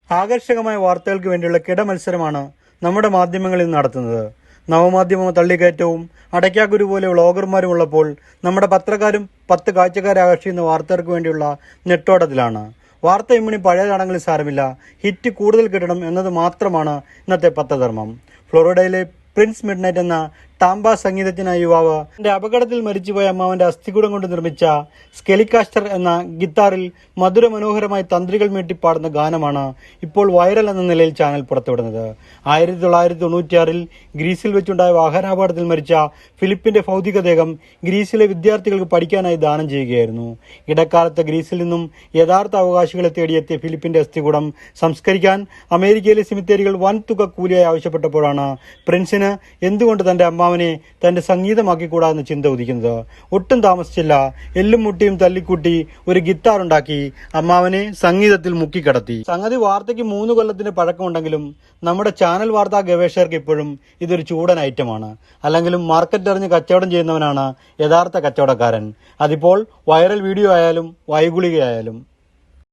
ആകർഷകമായ വാർത്തകൾക്ക് വേണ്ടിയുള്ള കിടമത്സരമാണ് നമ്മുടെ മാധ്യമങ്ങളിൽ നടത്തുന്നത്. നവമാധ്യമ തള്ളിക്കയറ്റവും അടയ്ക്കാക്കുരു പോലെ വ്ളോഗർമാരും ഉള്ളപ്പോൾ നമ്മുടെ പത്രക്കാരും 10 കാഴ്ചക്കാരെ ആകർഷിക്കുന്ന വാർത്തകൾക്ക് വേണ്ടിയുള്ള നെട്ടോട്ടത്തിലാണ്. വാർത്ത ഇമ്മിണി പഴയതാണെങ്കിൽ സാരമില്ല, ഹിറ്റ് കൂടുതൽ കിട്ടണം എന്നത് മാത്രമാണ് ഇന്നത്തെ പത്രധർമ്മം. ഫ്ലോറിഡയിലെ പ്രിൻസ് മിഡ്നൈറ്റ് എന്ന ടാംബ സംഗീതജ്ഞനായ യുവാവ് തന്റെ അപകടത്തിൽ മരിച്ചുപോയ അമ്മാവന്റെ അസ്ഥികൂടം കൊണ്ട് നിർമ്മിച്ച സ്കെലിക്കാസ്റ്റർ എന്ന ഗിത്താറിൽ മധുരമനോഹരമായി തന്ത്രികൾ മീട്ടിപ്പാടുന്ന ഗാനമാണ് ഇപ്പോൾ വൈറൽ എന്ന നിലയിൽ ചാനൽ പുറത്തുവിടുന്നത്. 1996 ഗ്രീസിൽ വെച്ചുണ്ടായ വാഹനാപകടത്തിൽ മരിച്ച ഫിലിപ്പിന്റെ ഭൗതികദേഹം ഗ്രീസിലെ വിദ്യാർത്ഥികൾക്ക് പഠിക്കാനായി ദാനം ചെയ്യുകയായിരുന്നു. ഇടക്കാലത്ത് ഗ്രീസിൽ നിന്നും യഥാർത്ഥ അവകാശികളെ തേടിയെത്തിയ ഫിലിപ്പിന്റെ അസ്ഥികൂടം സംസ്കരിക്കാൻ അമേരിക്കയിലെ സിമിത്തേരികൾ വൻ തുക കൂലിയായി ആവശ്യപ്പെട്ടപ്പോഴാണ് പ്രിൻസിന് എന്തുകൊണ്ട് തന്റെ അമ്മാവനെ തന്റെ സംഗീതമാക്കിക്കൂടാ എന്ന ചിന്ത ഉദിക്കുന്നത്. ഒട്ടും താമസിച്ചില്ല, എല്ലും മുട്ടിയും തല്ലിക്കൂട്ടി ഒരു ഗിത്താർ ഉണ്ടാക്കി അമ്മാവനെ സംഗീതത്തിൽ മുക്കിക്കടത്തി. സംഗതി വാർത്തയ്ക്ക് 3 കൊല്ലത്തിന്റെ പഴക്കമുണ്ടെങ്കിലും നമ്മുടെ ചാനൽ വാർത്താ ഗവേഷകർക്ക് ഇപ്പോഴും ഇതൊരു ചൂടൻ ഐറ്റമാണ്. അല്ലെങ്കിലും മാർക്കറ്റ് അറിഞ്ഞ് കച്ചവടം ചെയ്യുന്നവനാണ് യഥാർത്ഥ കച്ചവടക്കാരൻ. അതിപ്പോൾ വൈറൽ വീഡിയോ ആയാലും വൈഗുളികയായാലും.